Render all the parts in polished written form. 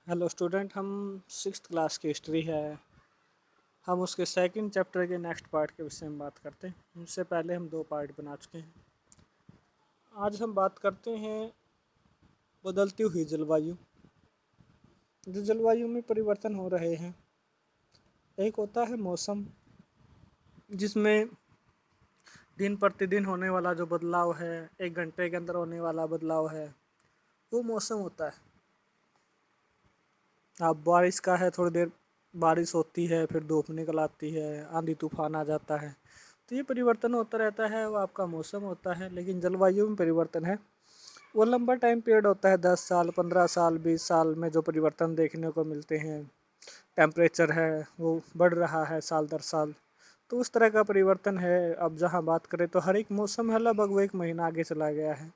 Hello student, हम sixth class की history है। हम उसके सेकंड चैप्टर के नेक्स्ट पार्ट के विषय में बात करते हैं। उससे पहले हम 2 पार्ट बना चुके हैं। आज हम बात करते हैं बदलती हुई जलवायु। जो जलवायु में परिवर्तन हो रहे हैं, एक होता है मौसम, जिसमें दिन प्रतिदिन होने वाला जो बदलाव है, 1 घंटे के अंदर होने वाला बदलाव है, वो मौसम होता है। अब बारिश का है, थोड़ी देर बारिश होती है, फिर धूप निकल आती है, आंधी तूफान आ जाता है, तो ये परिवर्तन होता रहता है, वो आपका मौसम होता है। लेकिन जलवायु में परिवर्तन है, वो लंबा टाइम पीरियड होता है। 10 साल, 15 साल, 20 साल में जो परिवर्तन देखने को मिलते हैं, टेम्परेचर है वो बढ़ रहा है साल दर साल, तो उस तरह का परिवर्तन है। अब जहाँ बात करें तो हर एक मौसम है लगभग वो 1 महीना आगे चला गया है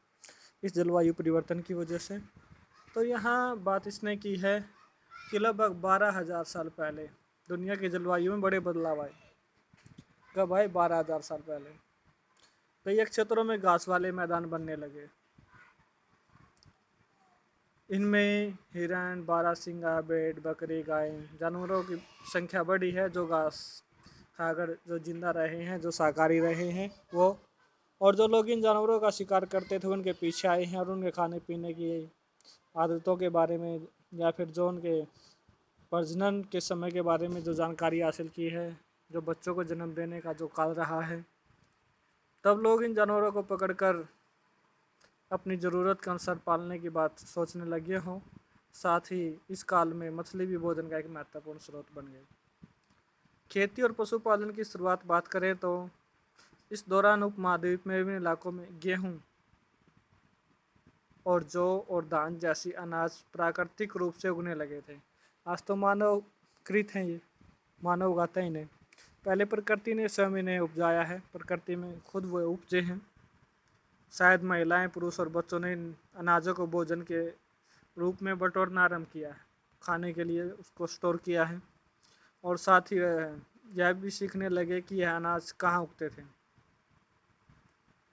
इस जलवायु परिवर्तन की वजह से। तो यहाँ बात इसने की है कि लगभग 12,000 साल पहले दुनिया की जलवायु में बड़े बदलाव आए। कब आए? 12,000 साल पहले। कई क्षेत्रों में घास वाले मैदान बनने लगे। इनमें हिरण, बारहसिंगा, भेड़, बकरी, गाय, जानवरों की संख्या बढ़ी है जो घास खाकर जो जिंदा रहे हैं, जो शाकाहारी रहे हैं वो। और जो लोग इन जानवरों का शिकार करते थे उनके पीछे आए हैं और उनके खाने पीने की आदतों के बारे में, या फिर जो उनके प्रजनन के समय के बारे में जो जानकारी हासिल की है, जो बच्चों को जन्म देने का जो काल रहा है, तब लोग इन जानवरों को पकड़कर अपनी ज़रूरत के अनुसार पालने की बात सोचने लगे हों। साथ ही इस काल में मछली भी भोजन का एक महत्वपूर्ण स्रोत बन गई। खेती और पशुपालन की शुरुआत बात करें तो इस दौरान उपमहाद्वीप में विभिन्न इलाकों में गेहूँ और जौ और धान जैसी अनाज प्राकृतिक रूप से उगने लगे थे। आज तो मानव कृत हैं, ये मानव उगाते हैं इन्हें। पहले प्रकृति ने स्वयं इन्हें उपजाया है, प्रकृति में खुद वो उपजे हैं। शायद महिलाएं, पुरुष और बच्चों ने इन अनाजों को भोजन के रूप में बटोरना आरम्भ किया है, खाने के लिए उसको स्टोर किया है। और साथ ही यह भी सीखने लगे कि यह अनाज कहाँ उगते थे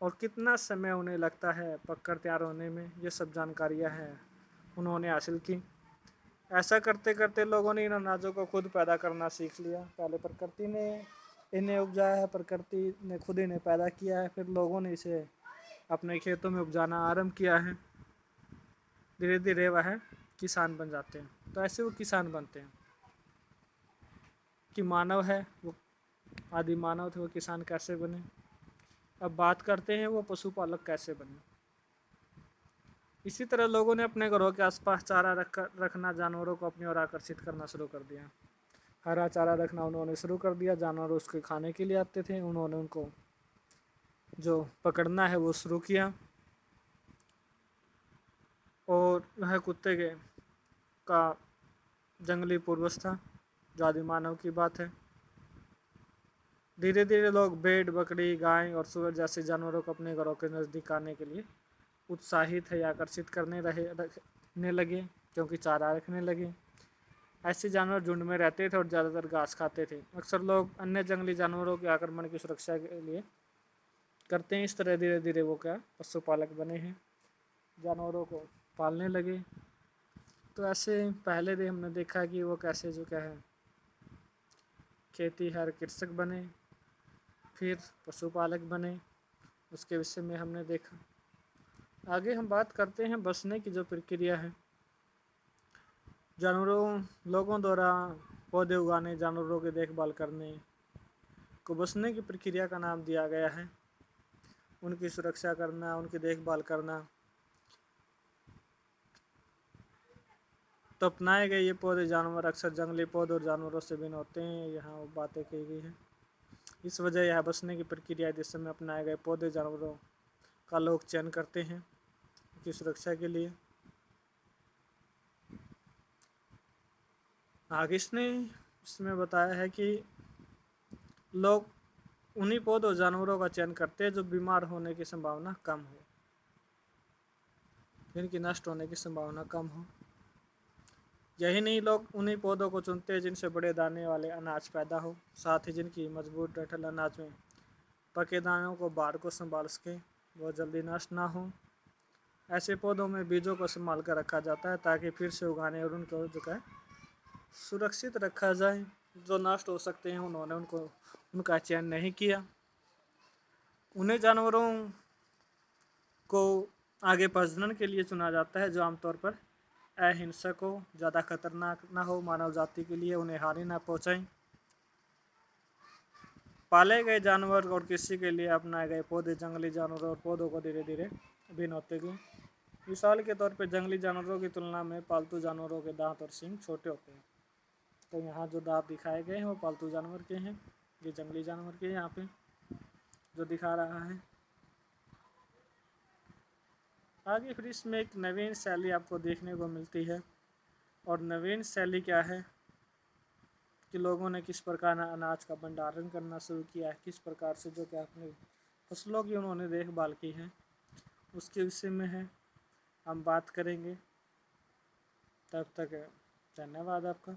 और कितना समय उन्हें लगता है पककर तैयार होने में। ये सब जानकारियाँ हैं उन्होंने हासिल की। ऐसा करते करते लोगों ने इन अनाजों को खुद पैदा करना सीख लिया। पहले प्रकृति ने इन्हें उपजाया है, प्रकृति ने खुद इन्हें पैदा किया है, फिर लोगों ने इसे अपने खेतों में उपजाना आरंभ किया है। धीरे धीरे वह किसान बन जाते हैं। तो ऐसे वो किसान बनते हैं कि मानव है वो आदि मानव थे, वो किसान कैसे बने। अब बात करते हैं वो पशुपालक कैसे बने। इसी तरह लोगों ने अपने घरों के आसपास चारा रखना जानवरों को अपनी ओर आकर्षित करना शुरू कर दिया। हरा चारा रखना उन्होंने शुरू कर दिया। जानवर उसके खाने के लिए आते थे, उन्होंने उनको जो पकड़ना है वो शुरू किया। और वह कुत्ते के का जंगली पूर्वज था, जो आदि मानव की बात है। धीरे धीरे लोग भेड़, बकरी, गाय और सूअर जैसे जानवरों को अपने घरों के नज़दीक आने के लिए उत्साहित है या आकर्षित रखने लगे, क्योंकि चारा रखने लगे। ऐसे जानवर झुंड में रहते थे और ज़्यादातर घास खाते थे। अक्सर लोग अन्य जंगली जानवरों के आक्रमण की सुरक्षा के लिए करते हैं। इस तरह धीरे धीरे वो क्या पशुपालक बने हैं, जानवरों को पालने लगे। तो ऐसे पहले भी हमने देखा कि वो कैसे जो क्या है खेती हर कृषक बने, फिर पशुपालक बने, उसके विषय में हमने देखा। आगे हम बात करते हैं बसने की जो प्रक्रिया है। लोगों द्वारा पौधे उगाने, जानवरों की देखभाल करने को बसने की प्रक्रिया का नाम दिया गया है। उनकी सुरक्षा करना, उनकी देखभाल करना। तो अपनाए गए ये पौधे जानवर अक्सर जंगली पौधों और जानवरों से भिन्न होते हैं, यहाँ बातें की गई हैं। इस वजह यह बसने की प्रक्रिया जिस समय अपनाए गए पौधे जानवरों का लोग चयन करते हैं उनकी सुरक्षा के लिए। आगे इसमें बताया है कि लोग उन्हीं पौधों जानवरों का चयन करते हैं जो बीमार होने की संभावना कम हो, जिनकी नष्ट होने की संभावना कम हो। यही नहीं, लोग उन्हीं पौधों को चुनते हैं जिनसे बड़े दाने वाले अनाज पैदा हो, साथ ही जिनकी मजबूत डंठल अनाज में पके दानों को बाढ़ को संभाल सके, वो जल्दी नष्ट ना हो। ऐसे पौधों में बीजों को संभाल कर रखा जाता है ताकि फिर से उगाने और उनको जो है सुरक्षित रखा जाए। जो नष्ट हो सकते हैं उन्होंने उनका चयन नहीं किया। उन्हें जानवरों को आगे प्रजनन के लिए चुना जाता है जो आमतौर पर अहिंसक हो, ज़्यादा खतरनाक ना हो, मानव जाति के लिए उन्हें हानि ना पहुँचाएं। पाले गए जानवर और कृषि के लिए अपनाए गए पौधे जंगली जानवरों और पौधों को धीरे धीरे भिन्न होते गए। मिसाल के तौर पर जंगली जानवरों की तुलना में पालतू जानवरों के दांत और सींग छोटे होते हैं। तो यहाँ जो दांत दिखाए गए हैं वो पालतू जानवर के हैं, ये जंगली जानवर के यहाँ पे जो दिखा रहा है। आगे फिर इसमें एक नवीन शैली आपको देखने को मिलती है। और नवीन शैली क्या है कि लोगों ने किस प्रकार अनाज का भंडारण करना शुरू किया है, किस प्रकार से जो क्या अपने फसलों की उन्होंने देखभाल की है, उसके विषय में है हम बात करेंगे। तब तक धन्यवाद आपका।